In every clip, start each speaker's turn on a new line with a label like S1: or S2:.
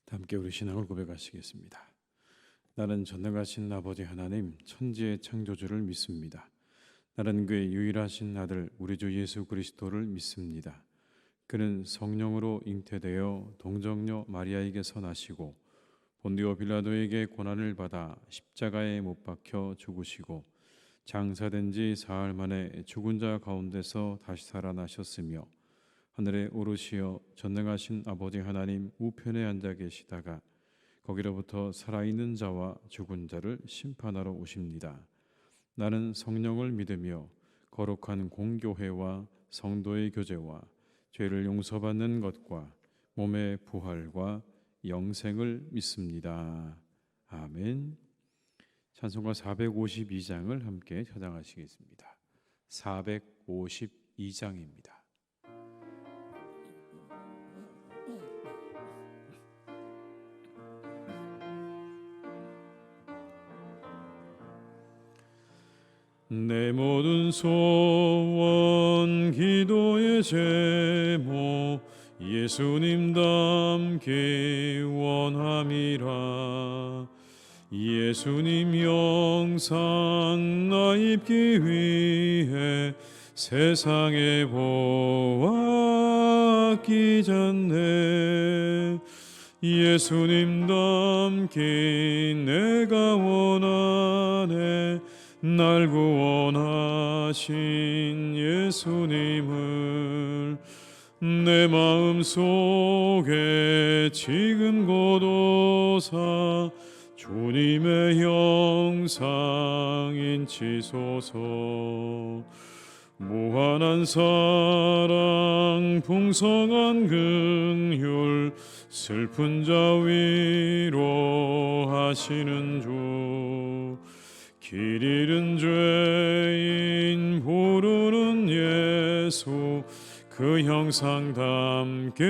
S1: 함께 우리 신앙을 고백하시겠습니다. 나는 전능하신 아버지 하나님 천지의 창조주를 믿습니다. 나는 그의 유일하신 아들 우리 주 예수 그리스도를 믿습니다. 그는 성령으로 잉태되어 동정녀 마리아에게서 나시고 본디오 빌라도에게 고난을 받아 십자가에 못 박혀 죽으시고 장사된 지 사흘 만에 죽은 자 가운데서 다시 살아나셨으며 하늘에 오르시어 전능하신 아버지 하나님 우편에 앉아 계시다가 거기로부터 살아있는 자와 죽은 자를 심판하러 오십니다. 나는 성령을 믿으며 거룩한 공교회와 성도의 교제와 죄를 용서받는 것과 몸의 부활과 영생을 믿습니다. 아멘. 찬송가 452장을 함께 찬양하시겠습니다. 452장입니다. 내 모든 소원 기도의 제목 예수님 닮기 원함이라. 예수님 영상 나 입기 위해 세상에 보았기 전에 예수님 닮기 내가 원하네. 날 구원하신 예수님을 내 마음 속에 지금 곧 오사 주님의 형상 인치소서. 무한한 사랑 풍성한 긍휼 슬픈 자 위로하시는 주. 길 잃은 죄인 부르는 예수 그 형상 담게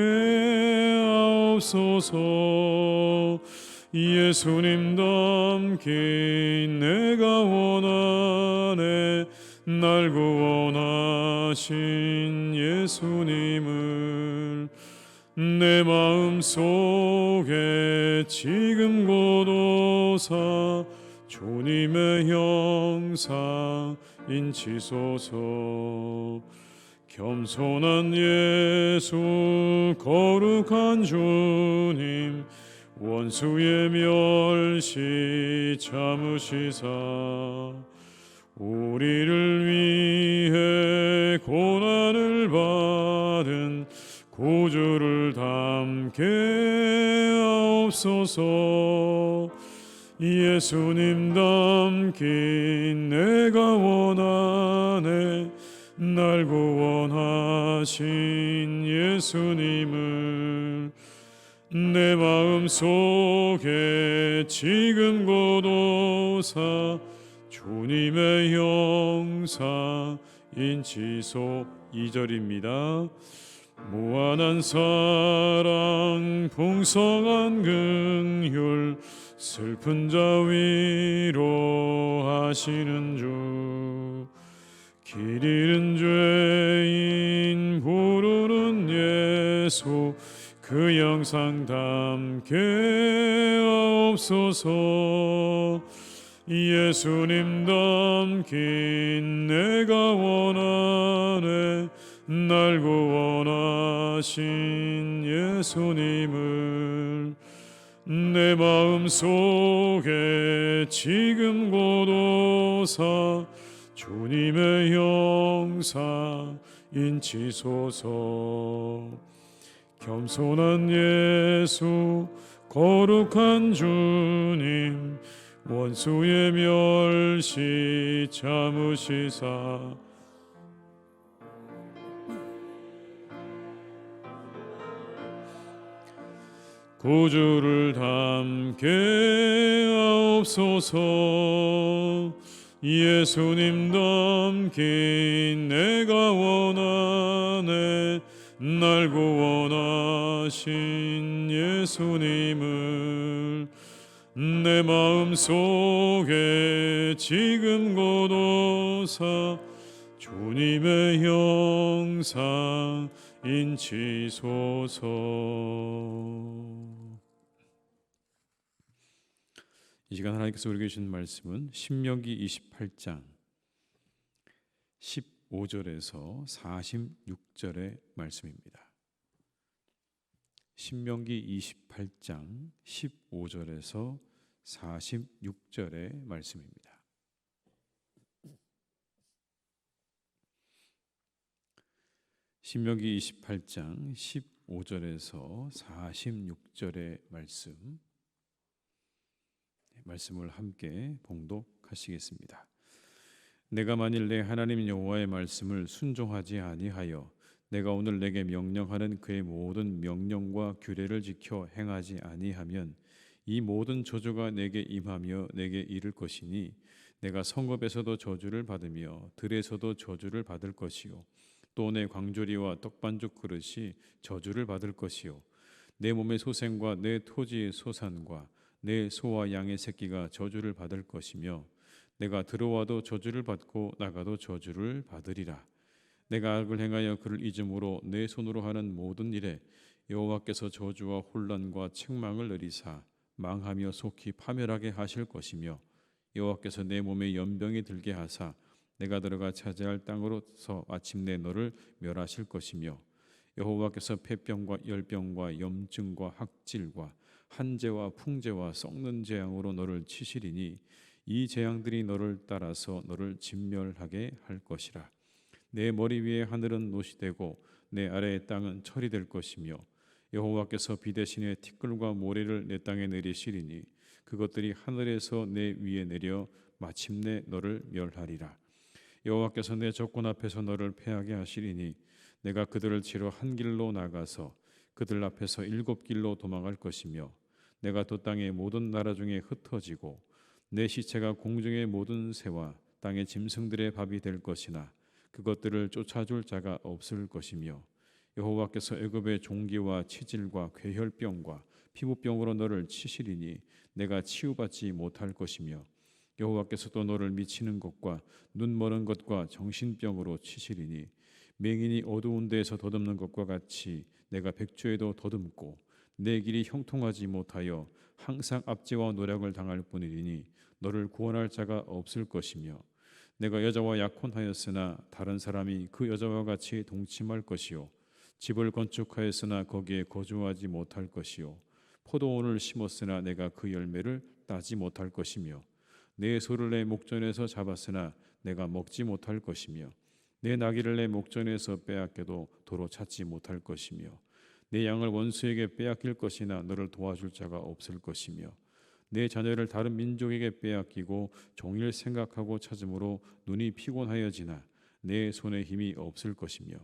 S1: 하옵소서. 예수님 닮기 내가 원하네. 날 구원하신 예수님을 내 마음 속에 지금 곧 오사 주님의 형상 인치소서. 겸손한 예수 거룩한 주님 원수의 멸시 참으시사 우리를 위해 고난을 받은 구주를 닮게 하옵소서. 예수님 닮기 내가 원하네. 날 구원하신 예수님을 내 마음 속에 지금 곧 오사 주님의 형상 인치소. 2절입니다. 무한한 사랑 풍성한 긍휼 슬픈 자 위로하시는 주. 길 잃은 죄인 부르는 예수 그 영상 담게 하옵소서. 예수님 닮기 내가 원하네. 날 구원하신 예수님을 내 마음 속에 지금 곧 오사 주님의 형상 인치소서. 겸손한 예수 거룩한 주님 원수의 멸시 참으시사 구주를 닮게 하옵소서. 예수님 닮기 내가 원하네. 날 구원하신 예수님을 내 마음 속에 지금 곧 오사 주님의 형상 인치소서. 이 시간 하나님께서 우리에게 주신 말씀은 신명기 28장 15절에서 46절의 말씀입니다. 신명기 28장 15절에서 46절의 말씀입니다. 신명기 28장 15절에서 46절의 말씀을 함께 봉독하시겠습니다. 내가 만일 내 하나님 여호와의 말씀을 순종하지 아니하여 내가 오늘 내게 명령하는 그의 모든 명령과 규례를 지켜 행하지 아니하면 이 모든 저주가 내게 임하며 내게 이를 것이니 내가 성읍에서도 저주를 받으며 들에서도 저주를 받을 것이요 또 내 광조리와 떡반죽 그릇이 저주를 받을 것이요 내 몸의 소생과 내 토지의 소산과 내 소와 양의 새끼가 저주를 받을 것이며 내가 들어와도 저주를 받고 나가도 저주를 받으리라. 내가 악을 행하여 그를 잊음으로 내 손으로 하는 모든 일에 여호와께서 저주와 혼란과 책망을 내리사 망하며 속히 파멸하게 하실 것이며 여호와께서 내 몸에 연병이 들게 하사 내가 들어가 차지할 땅으로서 마침내 너를 멸하실 것이며 여호와께서 폐병과 열병과 염증과 학질과 한재와 풍재와 썩는 재앙으로 너를 치시리니 이 재앙들이 너를 따라서 너를 진멸하게 할 것이라. 내 머리 위에 하늘은 노시 되고 내 아래의 땅은 철이 될 것이며 여호와께서 비 대신에 티끌과 모래를 내 땅에 내리시리니 그것들이 하늘에서 내 위에 내려 마침내 너를 멸하리라. 여호와께서 내 적군 앞에서 너를 패하게 하시리니 내가 그들을 치러 한 길로 나가서 그들 앞에서 7길로 도망할 것이며 내가 또 땅의 모든 나라 중에 흩어지고 내 시체가 공중의 모든 새와 땅의 짐승들의 밥이 될 것이나 그것들을 쫓아줄 자가 없을 것이며 여호와께서 애굽의 종기와 치질과 괴혈병과 피부병으로 너를 치시리니 내가 치유받지 못할 것이며 여호와께서 또 너를 미치는 것과 눈 머는 것과 정신병으로 치시리니 맹인이 어두운 데에서 더듬는 것과 같이 내가 백주에도 더듬고 내 길이 형통하지 못하여 항상 압제와 노력을 당할 뿐이니 너를 구원할 자가 없을 것이며 내가 여자와 약혼하였으나 다른 사람이 그 여자와 같이 동침할 것이요 집을 건축하였으나 거기에 거주하지 못할 것이요 포도원을 심었으나 내가 그 열매를 따지 못할 것이며 내 소를 내 목전에서 잡았으나 내가 먹지 못할 것이며 내 나귀를 내 목전에서 빼앗겨도 도로 찾지 못할 것이며 내 양을 원수에게 빼앗길 것이나 너를 도와줄 자가 없을 것이며 내 자녀를 다른 민족에게 빼앗기고 종일 생각하고 찾음으로 눈이 피곤하여지나 내 손에 힘이 없을 것이며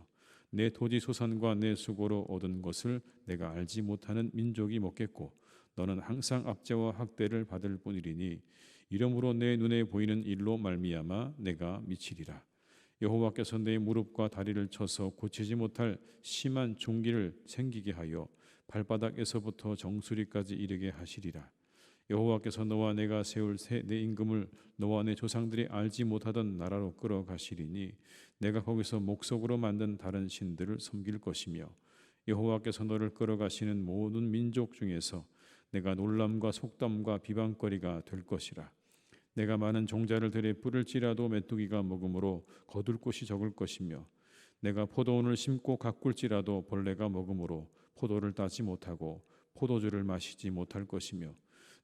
S1: 내 토지 소산과 내 수고로 얻은 것을 내가 알지 못하는 민족이 먹겠고 너는 항상 압제와 학대를 받을 뿐이리니 이러므로 내 눈에 보이는 일로 말미암아 내가 미치리라. 여호와께서 내 무릎과 다리를 쳐서 고치지 못할 심한 종기를 생기게 하여 발바닥에서부터 정수리까지 이르게 하시리라. 여호와께서 너와 내가 세울 내 임금을 너와 내 조상들이 알지 못하던 나라로 끌어가시리니 내가 거기서 목석으로 만든 다른 신들을 섬길 것이며 여호와께서 너를 끌어가시는 모든 민족 중에서 내가 놀람과 속담과 비방거리가 될 것이라. 내가 많은 종자를 들에 뿌릴지라도 메뚜기가 먹음으로 거둘 곳이 적을 것이며 내가 포도원을 심고 가꿀지라도 벌레가 먹음으로 포도를 따지 못하고 포도주를 마시지 못할 것이며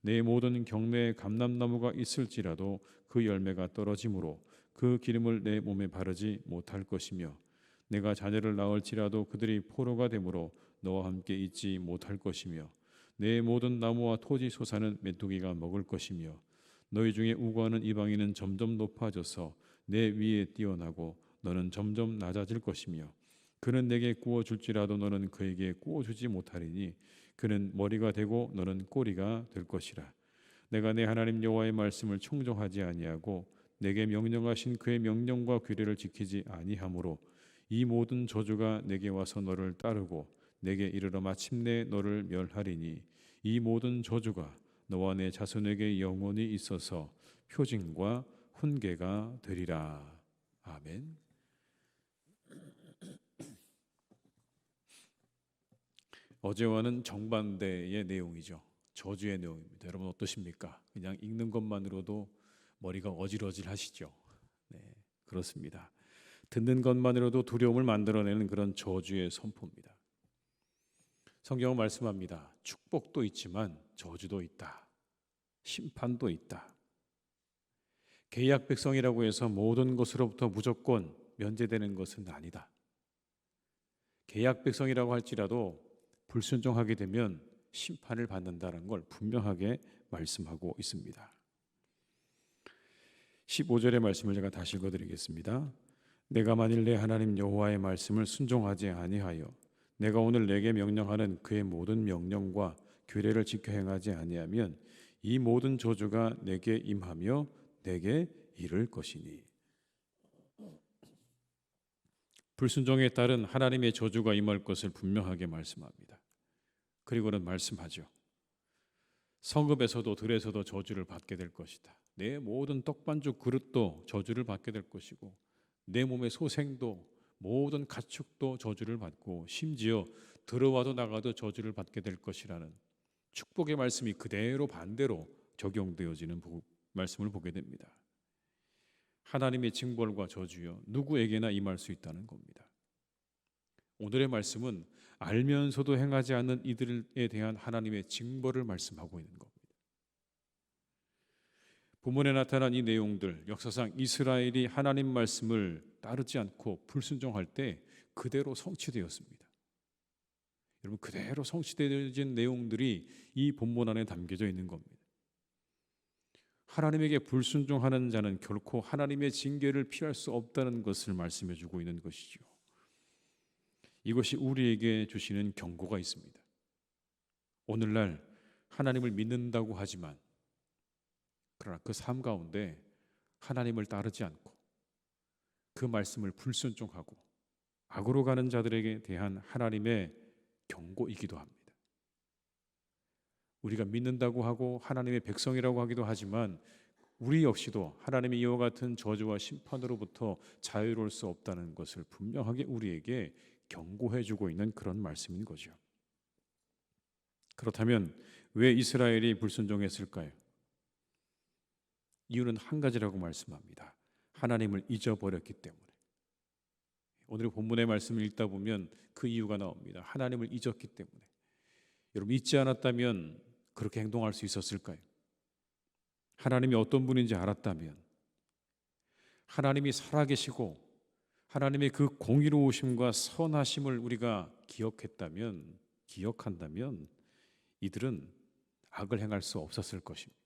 S1: 내 모든 경내에 감람나무가 있을지라도 그 열매가 떨어지므로 그 기름을 내 몸에 바르지 못할 것이며 내가 자녀를 낳을지라도 그들이 포로가 되므로 너와 함께 있지 못할 것이며 내 모든 나무와 토지 소산은 메뚜기가 먹을 것이며 너희 중에 우고하는 이방인은 점점 높아져서 내 위에 뛰어나고 너는 점점 낮아질 것이며 그는 내게 구워줄지라도 너는 그에게 구워주지 못하리니 그는 머리가 되고 너는 꼬리가 될 것이라. 내가 내 하나님 여호와의 말씀을 청종하지 아니하고 내게 명령하신 그의 명령과 규례를 지키지 아니하므로 이 모든 저주가 내게 와서 너를 따르고 내게 이르러 마침내 너를 멸하리니 이 모든 저주가 너와 내 자손에게 영원히 있어서 표징과 훈계가 되리라. 아멘. 어제와는 정반대의 내용이죠. 저주의 내용입니다. 여러분 어떠십니까? 그냥 읽는 것만으로도 머리가 어질어질하시죠? 네, 그렇습니다. 듣는 것만으로도 두려움을 만들어내는 그런 저주의 선포입니다. 성경은 말씀합니다. 축복도 있지만 저주도 있다. 심판도 있다. 계약 백성이라고 해서 모든 것으로부터 무조건 면제되는 것은 아니다. 계약 백성이라고 할지라도 불순종하게 되면 심판을 받는다는 걸 분명하게 말씀하고 있습니다. 15절의 말씀을 제가 다시 읽어드리겠습니다. 내가 만일 내 하나님 여호와의 말씀을 순종하지 아니하여 내가 오늘 내게 명령하는 그의 모든 명령과 규례를 지켜 행하지 아니하면 이 모든 저주가 내게 임하며 내게 이를 것이니. 불순종에 따른 하나님의 저주가 임할 것을 분명하게 말씀합니다. 그리고는 말씀하죠. 성읍에서도 들에서도 저주를 받게 될 것이다. 내 모든 떡반죽 그릇도 저주를 받게 될 것이고 내 몸의 소생도 모든 가축도 저주를 받고 심지어 들어와도 나가도 저주를 받게 될 것이라는 축복의 말씀이 그대로 반대로 적용되어지는 말씀을 보게 됩니다. 하나님의 징벌과 저주요 누구에게나 임할 수 있다는 겁니다. 오늘의 말씀은 알면서도 행하지 않는 이들에 대한 하나님의 징벌을 말씀하고 있는 겁니다. 본문에 나타난 이 내용들, 역사상 이스라엘이 하나님 말씀을 따르지 않고 불순종할 때 그대로 성취되었습니다. 여러분, 그대로 성취되어진 내용들이 이 본문 안에 담겨져 있는 겁니다. 하나님에게 불순종하는 자는 결코 하나님의 징계를 피할 수 없다는 것을 말씀해 주고 있는 것이죠. 이것이 우리에게 주시는 경고가 있습니다. 오늘날 하나님을 믿는다고 하지만 그러나 그 삶 가운데 하나님을 따르지 않고 그 말씀을 불순종하고 악으로 가는 자들에게 대한 하나님의 경고이기도 합니다. 우리가 믿는다고 하고 하나님의 백성이라고 하기도 하지만 우리 역시도 하나님의 이와 같은 저주와 심판으로부터 자유로울 수 없다는 것을 분명하게 우리에게 경고해 주고 있는 그런 말씀인 거죠. 그렇다면 왜 이스라엘이 불순종했을까요? 이유는 한 가지라고 말씀합니다. 하나님을 잊어버렸기 때문에. 오늘 본문의 말씀을 읽다 보면 그 이유가 나옵니다. 하나님을 잊었기 때문에. 여러분, 잊지 않았다면 그렇게 행동할 수 있었을까요? 하나님이 어떤 분인지 알았다면, 하나님이 살아계시고 하나님의 그 공의로우심과 선하심을 우리가 기억한다면 이들은 악을 행할 수 없었을 것입니다.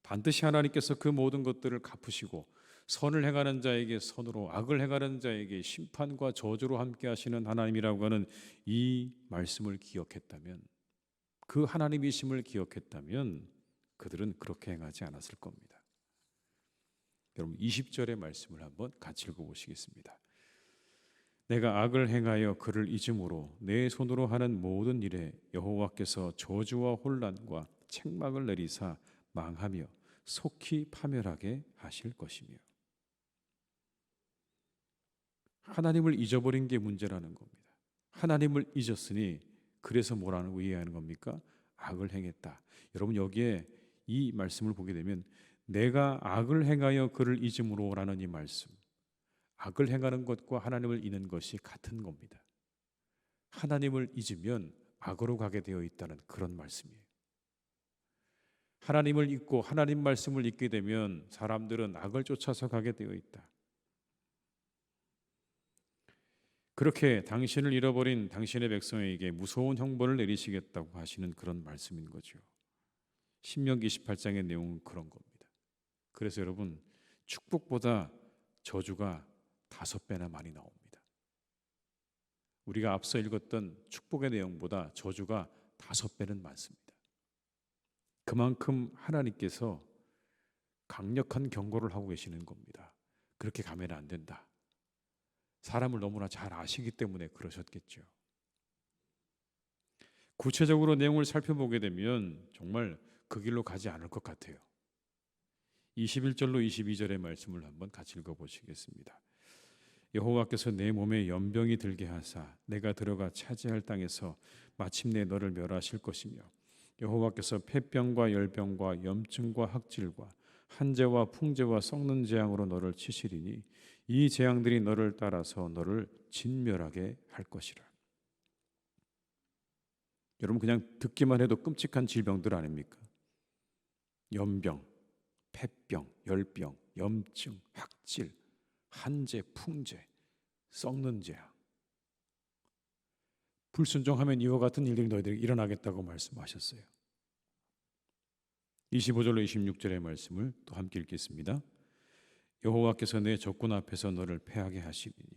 S1: 반드시 하나님께서 그 모든 것들을 갚으시고 선을 행하는 자에게 선으로, 악을 행하는 자에게 심판과 저주로 함께 하시는 하나님이라고 하는 이 말씀을 기억했다면, 그 하나님이심을 기억했다면 그들은 그렇게 행하지 않았을 겁니다. 여러분, 20절의 말씀을 한번 같이 읽어보시겠습니다. 내가 악을 행하여 그를 잊음으로 내 손으로 하는 모든 일에 여호와께서 저주와 혼란과 책망을 내리사 망하며 속히 파멸하게 하실 것이며. 하나님을 잊어버린 게 문제라는 겁니다. 하나님을 잊었으니 그래서 뭐라고 이해하는 겁니까? 악을 행했다. 여러분, 여기에 이 말씀을 보게 되면 내가 악을 행하여 그를 잊음으로라는 이 말씀, 악을 행하는 것과 하나님을 잊는 것이 같은 겁니다. 하나님을 잊으면 악으로 가게 되어 있다는 그런 말씀이에요. 하나님을 잊고 하나님 말씀을 잊게 되면 사람들은 악을 쫓아서 가게 되어 있다. 그렇게 당신을 잃어버린 당신의 백성에게 무서운 형벌을 내리시겠다고 하시는 그런 말씀인 거죠. 신명기 28장의 내용은 그런 겁니다. 그래서 여러분, 축복보다 저주가 5배나 많이 나옵니다. 우리가 앞서 읽었던 축복의 내용보다 저주가 5배는 많습니다. 그만큼 하나님께서 강력한 경고를 하고 계시는 겁니다. 그렇게 가면 안 된다. 사람을 너무나 잘 아시기 때문에 그러셨겠죠. 구체적으로 내용을 살펴보게 되면 정말 그 길로 가지 않을 것 같아요. 21절로 22절의 말씀을 한번 같이 읽어보시겠습니다. 여호와께서 내 몸에 연병이 들게 하사 내가 들어가 차지할 땅에서 마침내 너를 멸하실 것이며 여호와께서 폐병과 열병과 염증과 학질과 한재와 풍재와 썩는 재앙으로 너를 치시리니 이 재앙들이 너를 따라서 너를 진멸하게 할 것이라. 여러분 그냥 듣기만 해도 끔찍한 질병들 아닙니까? 연병, 폐병, 열병, 염증, 학질, 한재, 풍재, 썩는 재앙. 불순종하면 이와 같은 일들이 너희들에게 일어나겠다고 말씀하셨어요. 25절로 26절의 말씀을 또 함께 읽겠습니다. 여호와께서 내 적군 앞에서 너를 패하게 하시리니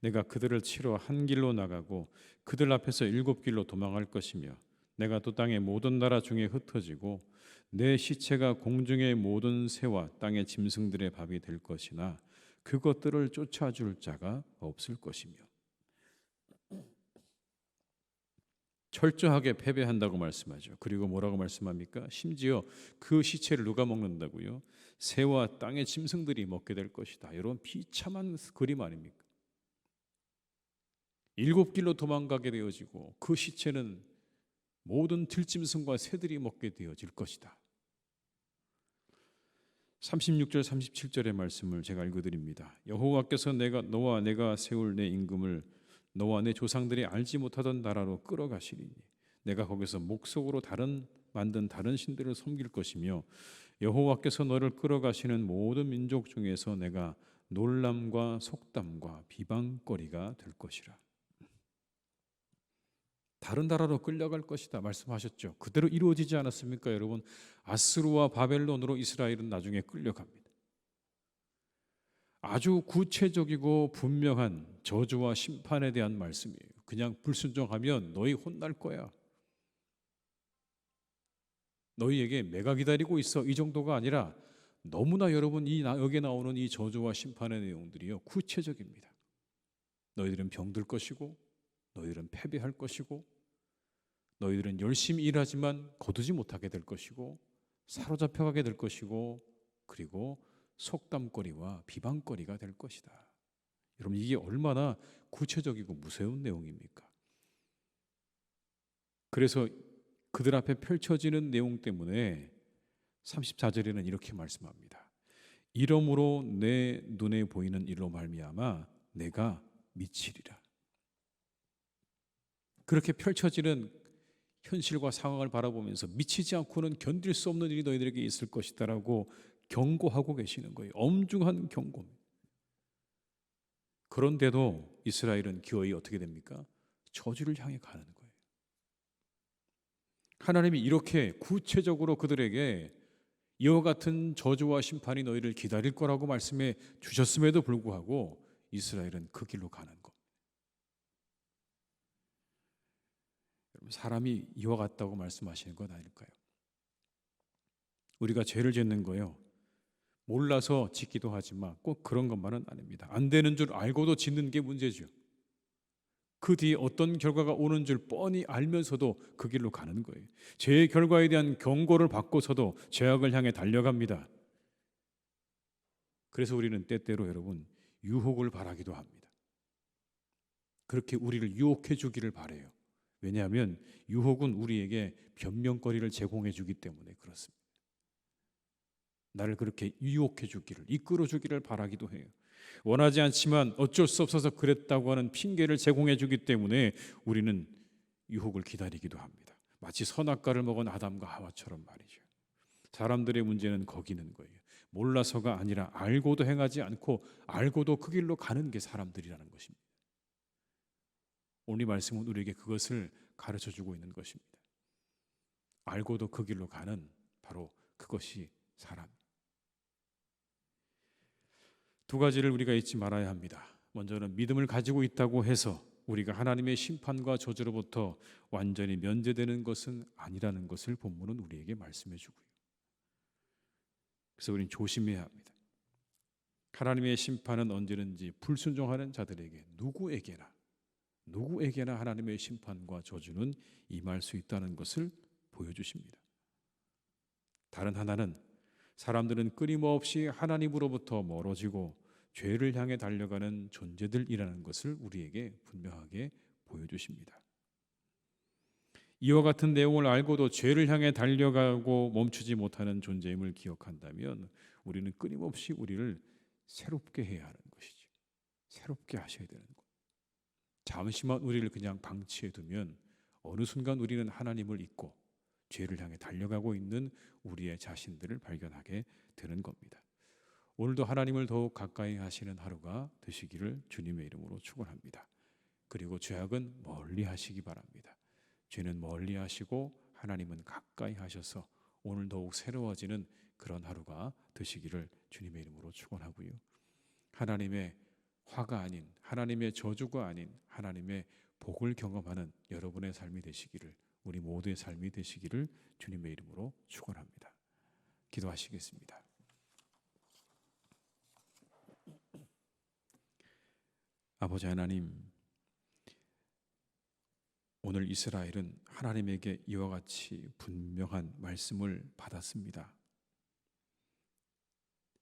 S1: 내가 그들을 치러 한 길로 나가고 그들 앞에서 7길로 도망할 것이며 내가 또 땅의 모든 나라 중에 흩어지고 내 시체가 공중의 모든 새와 땅의 짐승들의 밥이 될 것이나 그것들을 쫓아줄 자가 없을 것이며 철저하게 패배한다고 말씀하죠. 그리고 뭐라고 말씀합니까? 심지어 그 시체를 누가 먹는다고요? 새와 땅의 짐승들이 먹게 될 것이다. 여러분 비참한 그림 아닙니까? 7길로 도망가게 되어지고 그 시체는 모든 들짐승과 새들이 먹게 되어질 것이다. 36절 37절의 말씀을 제가 읽어드립니다. 여호와께서 너와 내가 세울 내 임금을 너와 내 조상들이 알지 못하던 나라로 끌어가시리니 내가 거기서 목석으로 만든 다른 신들을 섬길 것이며 여호와께서 너를 끌어가시는 모든 민족 중에서 내가 놀람과 속담과 비방거리가 될 것이라. 다른 나라로 끌려갈 것이다 말씀하셨죠. 그대로 이루어지지 않았습니까, 여러분? 아스루와 바벨론으로 이스라엘은 나중에 끌려갑니다. 아주 구체적이고 분명한 저주와 심판에 대한 말씀이에요. 그냥 불순종하면 너희 혼날 거야. 너희에게 매가 기다리고 있어. 이 정도가 아니라 너무나 여러분 여기에 나오는 이 저주와 심판의 내용들이요 구체적입니다. 너희들은 병들 것이고 너희들은 패배할 것이고 너희들은 열심히 일하지만 거두지 못하게 될 것이고 사로잡혀가게 될 것이고 그리고 속담거리와 비방거리가 될 것이다. 여러분 이게 얼마나 구체적이고 무서운 내용입니까? 그래서 그들 앞에 펼쳐지는 내용 때문에 34절에는 이렇게 말씀합니다. 이러므로 내 눈에 보이는 일로 말미암아 내가 미치리라. 그렇게 펼쳐지는 현실과 상황을 바라보면서 미치지 않고는 견딜 수 없는 일이 너희들에게 있을 것이다라고 경고하고 계시는 거예요. 엄중한 경고입니다. 그런데도 이스라엘은 기어이 어떻게 됩니까? 저주를 향해 가는 거예요. 하나님이 이렇게 구체적으로 그들에게 이와 같은 저주와 심판이 너희를 기다릴 거라고 말씀해 주셨음에도 불구하고 이스라엘은 그 길로 가는 것. 사람이 이와 같다고 말씀하시는 건 아닐까요? 우리가 죄를 짓는 거요. 몰라서 짓기도 하지만 꼭 그런 것만은 아닙니다. 안 되는 줄 알고도 짓는 게 문제죠. 그 뒤에 어떤 결과가 오는 줄 뻔히 알면서도 그 길로 가는 거예요. 죄의 결과에 대한 경고를 받고서도 죄악을 향해 달려갑니다. 그래서 우리는 때때로 여러분 유혹을 바라기도 합니다. 그렇게 우리를 유혹해 주기를 바라요. 왜냐하면 유혹은 우리에게 변명거리를 제공해 주기 때문에 그렇습니다. 나를 그렇게 유혹해 주기를, 이끌어 주기를 바라기도 해요. 원하지 않지만 어쩔 수 없어서 그랬다고 하는 핑계를 제공해 주기 때문에 우리는 유혹을 기다리기도 합니다. 마치 선악과를 먹은 아담과 하와처럼 말이죠. 사람들의 문제는 거기는 거예요. 몰라서가 아니라 알고도 행하지 않고 알고도 그 길로 가는 게 사람들이라는 것입니다. 오늘 말씀은 우리에게 그것을 가르쳐 주고 있는 것입니다. 알고도 그 길로 가는 바로 그것이 사람. 두 가지를 우리가 잊지 말아야 합니다. 먼저는 믿음을 가지고 있다고 해서 우리가 하나님의 심판과 저주로부터 완전히 면제되는 것은 아니라는 것을 본문은 우리에게 말씀해 주고요. 그래서 우리는 조심해야 합니다. 하나님의 심판은 언제든지 불순종하는 자들에게 누구에게나 하나님의 심판과 저주는 임할 수 있다는 것을 보여주십니다. 다른 하나는 사람들은 끊임없이 하나님으로부터 멀어지고 죄를 향해 달려가는 존재들이라는 것을 우리에게 분명하게 보여주십니다. 이와 같은 내용을 알고도 죄를 향해 달려가고 멈추지 못하는 존재임을 기억한다면 우리는 끊임없이 우리를 새롭게 해야 하는 것이죠. 새롭게 하셔야 되는 것. 잠시만 우리를 그냥 방치해 두면 어느 순간 우리는 하나님을 잊고 죄를 향해 달려가고 있는 우리의 자신들을 발견하게 되는 겁니다. 오늘도 하나님을 더욱 가까이 하시는 하루가 되시기를 주님의 이름으로 축원합니다. 그리고 죄악은 멀리 하시기 바랍니다. 죄는 멀리 하시고 하나님은 가까이 하셔서 오늘 더욱 새로워지는 그런 하루가 되시기를 주님의 이름으로 축원하고요. 하나님의 화가 아닌, 하나님의 저주가 아닌 하나님의 복을 경험하는 여러분의 삶이 되시기를, 우리 모두의 삶이 되시기를 주님의 이름으로 축원합니다. 기도하시겠습니다. 아버지 하나님, 오늘 이스라엘은 하나님에게 이와 같이 분명한 말씀을 받았습니다.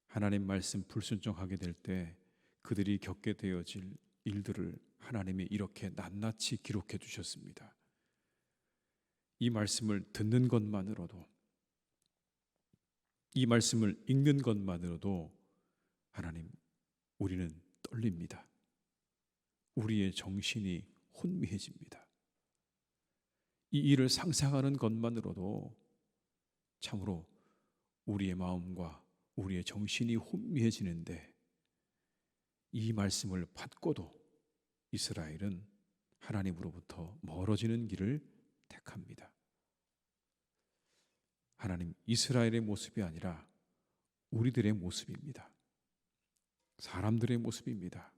S1: 하나님 말씀 불순종하게 될 때 그들이 겪게 되어질 일들을 하나님이 이렇게 낱낱이 기록해 주셨습니다. 이 말씀을 듣는 것만으로도, 이 말씀을 읽는 것만으로도 하나님, 우리는 떨립니다. 우리의 정신이 혼미해집니다. 이 일을 상상하는 것만으로도 참으로 우리의 마음과 우리의 정신이 혼미해지는데, 이 말씀을 받고도 이스라엘은 하나님으로부터 멀어지는 길을 택합니다. 하나님, 이스라엘의 모습이 아니라 우리들의 모습입니다. 사람들의 모습입니다.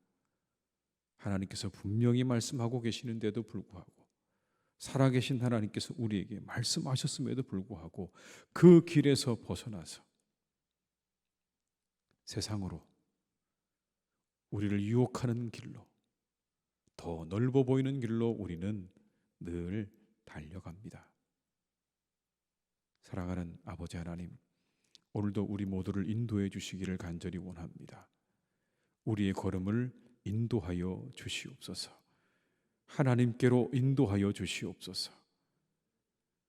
S1: 하나님께서 분명히 말씀하고 계시는데도 불구하고, 살아계신 하나님께서 우리에게 말씀하셨음에도 불구하고 그 길에서 벗어나서 세상으로, 우리를 유혹하는 길로, 더 넓어 보이는 길로 우리는 늘 달려갑니다. 사랑하는 아버지 하나님, 오늘도 우리 모두를 인도해 주시기를 간절히 원합니다. 우리의 걸음을 인도하여 주시옵소서. 하나님께로 인도하여 주시옵소서.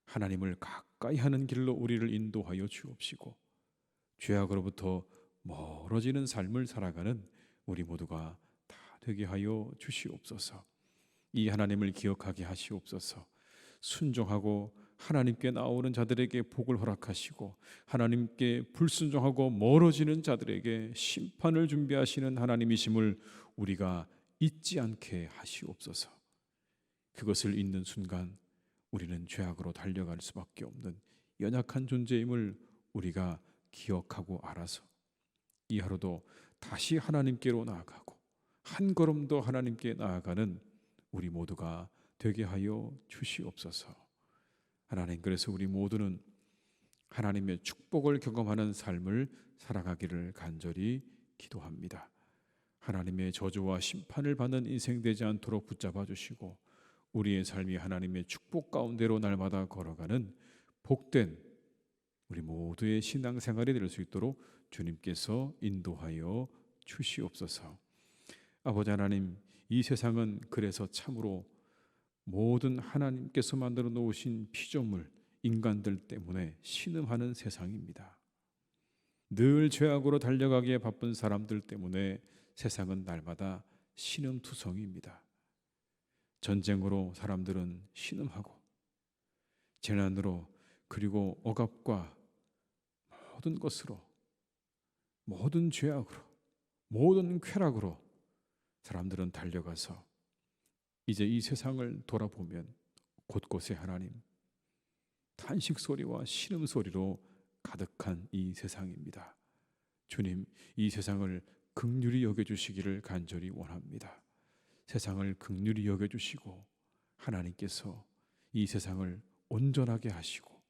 S1: 하나님을 가까이 하는 길로 우리를 인도하여 주옵시고, 죄악으로부터 멀어지는 삶을 살아가는 우리 모두가 다 되게 하여 주시옵소서. 이 하나님을 기억하게 하시옵소서. 순종하고 하나님께 나오는 자들에게 복을 허락하시고, 하나님께 불순종하고 멀어지는 자들에게 심판을 준비하시는 하나님이심을 우리가 잊지 않게 하시옵소서. 그것을 잊는 순간 우리는 죄악으로 달려갈 수밖에 없는 연약한 존재임을 우리가 기억하고 알아서 이 하루도 다시 하나님께로 나아가고 한 걸음 더 하나님께 나아가는 우리 모두가 되게 하여 주시옵소서. 하나님, 그래서 우리 모두는 하나님의 축복을 경험하는 삶을 살아가기를 간절히 기도합니다. 하나님의 저주와 심판을 받는 인생 되지 않도록 붙잡아 주시고, 우리의 삶이 하나님의 축복 가운데로 날마다 걸어가는 복된 우리 모두의 신앙생활이 될 수 있도록 주님께서 인도하여 주시옵소서. 아버지 하나님, 이 세상은 그래서 참으로 모든 하나님께서 만들어 놓으신 피조물, 인간들 때문에 신음하는 세상입니다. 늘 죄악으로 달려가기에 바쁜 사람들 때문에 세상은 날마다 신음투성입니다. 전쟁으로 사람들은 신음하고, 재난으로, 그리고 억압과 모든 것으로, 모든 죄악으로, 모든 쾌락으로 사람들은 달려가서 이제 이 세상을 돌아보면 곳곳에 하나님, 탄식 소리와 신음 소리로 가득한 이 세상입니다. 주님, 이 세상을 긍휼히 여겨주시기를 간절히 원합니다. 세상을 긍휼히 여겨주시고 하나님께서 이 세상을 온전하게 하시고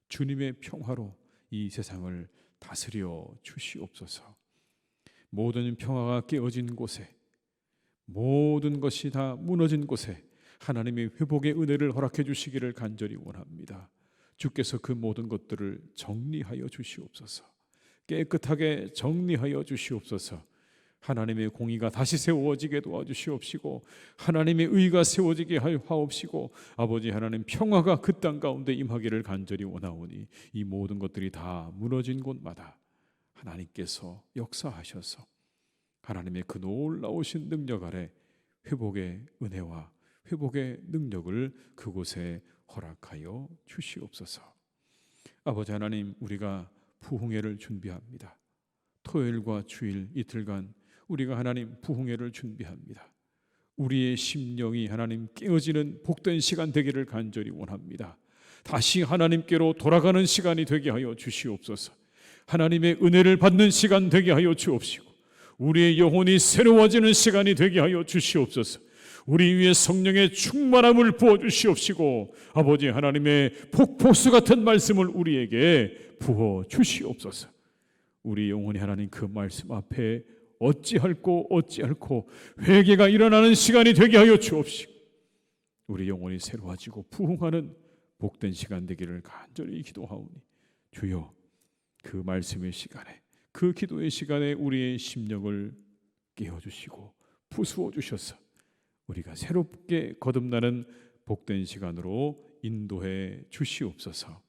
S1: 주님의 평화로 이 세상을 다스려 주시옵소서. 모든 평화가 깨어진 곳에, 모든 것이 다 무너진 곳에 하나님의 회복의 은혜를 허락해 주시기를 간절히 원합니다. 주께서 그 모든 것들을 정리하여 주시옵소서. 깨끗하게 정리하여 주시옵소서. 하나님의 공의가 다시 세워지게 도와주시옵시고 하나님의 의가 세워지게 하옵시고 아버지 하나님 평화가 그 땅 가운데 임하기를 간절히 원하오니 이 모든 것들이 다 무너진 곳마다 하나님께서 역사하셔서 하나님의 그 놀라우신 능력 아래 회복의 은혜와 회복의 능력을 그곳에 허락하여 주시옵소서. 아버지 하나님, 우리가 부흥회를 준비합니다. 토요일과 주일 이틀간 우리가 하나님 부흥회를 준비합니다. 우리의 심령이 하나님 깨어지는 복된 시간 되기를 간절히 원합니다. 다시 하나님께로 돌아가는 시간이 되게 하여 주시옵소서. 하나님의 은혜를 받는 시간 되게 하여 주옵시고 우리의 영혼이 새로워지는 시간이 되게 하여 주시옵소서. 우리 위에 성령의 충만함을 부어주시옵시고 아버지 하나님의 폭포수 같은 말씀을 우리에게 부어주시옵소서. 우리 영혼이 하나님 그 말씀 앞에 어찌할꼬 회개가 일어나는 시간이 되게 하여 주옵시고 우리 영혼이 새로워지고 부흥하는 복된 시간 되기를 간절히 기도하오니 주여 그 말씀의 시간에 그 기도의 시간에 우리의 심령을 깨워주시고 부수어 주셔서 우리가 새롭게 거듭나는 복된 시간으로 인도해 주시옵소서.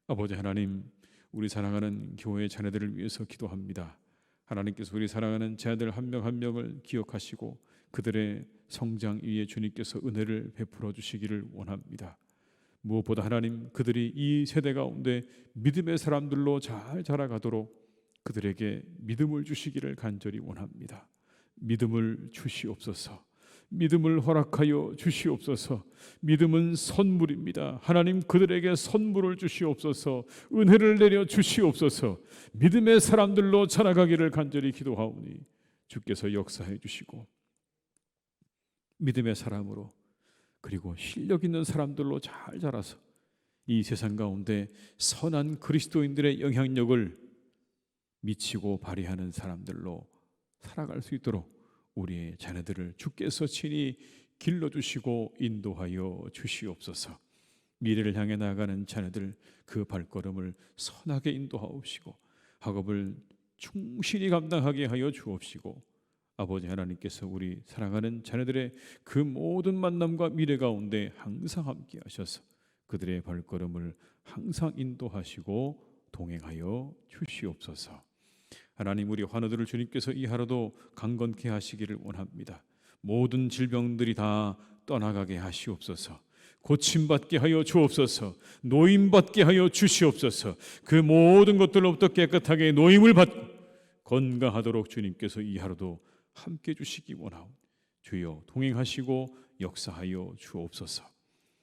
S1: 아버지 하나님, 우리 사랑하는 교회 자녀들을 위해서 기도합니다. 하나님께서 우리 사랑하는 자녀들 한 명 한 명을 기억하시고 그들의 성장 위에 주님께서 은혜를 베풀어 주시기를 원합니다. 무엇보다 하나님, 그들이 이 세대 가운데 믿음의 사람들로 잘 자라가도록 그들에게 믿음을 주시기를 간절히 원합니다. 믿음을 주시옵소서. 믿음을 허락하여 주시옵소서. 믿음은 선물입니다. 하나님, 그들에게 선물을 주시옵소서. 은혜를 내려 주시옵소서. 믿음의 사람들로 자라가기를 간절히 기도하오니 주께서 역사해 주시고 믿음의 사람으로 그리고 실력 있는 사람들로 잘 자라서 이 세상 가운데 선한 그리스도인들의 영향력을 미치고 발휘하는 사람들로 살아갈 수 있도록 우리의 자녀들을 주께서 친히 길러주시고 인도하여 주시옵소서. 미래를 향해 나아가는 자녀들 그 발걸음을 선하게 인도하옵시고 학업을 충실히 감당하게 하여 주옵시고 아버지 하나님께서 우리 사랑하는 자녀들의 그 모든 만남과 미래 가운데 항상 함께 하셔서 그들의 발걸음을 항상 인도하시고 동행하여 주시옵소서. 하나님, 우리 환우들을 주님께서 이 하루도 강건케 하시기를 원합니다. 모든 질병들이 다 떠나가게 하시옵소서. 고침받게 하여 주옵소서. 노임받게 하여 주시옵소서. 그 모든 것들로부터 깨끗하게 노임을 받고 건강하도록 주님께서 이 하루도 함께 주시기 원하오. 주여 동행하시고 역사하여 주옵소서.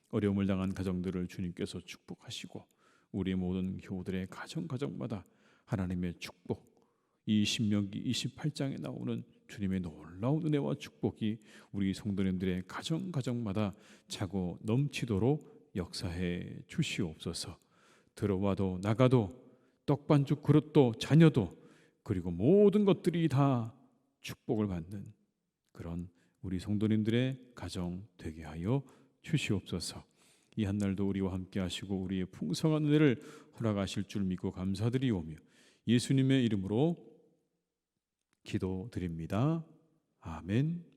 S1: 어려움을 당한 가정들을 주님께서 축복하시고 우리 모든 교우들의 가정마다 하나님의 축복, 이 신명기 28장에 나오는 주님의 놀라운 은혜와 축복이 우리 성도님들의 가정마다 차고 넘치도록 역사해 주시옵소서. 들어와도 나가도 떡반죽 그릇도 자녀도 그리고 모든 것들이 다 축복을 받는 그런 우리 성도님들의 가정 되게 하여 주시옵소서. 이 한날도 우리와 함께 하시고 우리의 풍성한 은혜를 허락하실 줄 믿고 감사드리오며 예수님의 이름으로 기도드립니다. 아멘.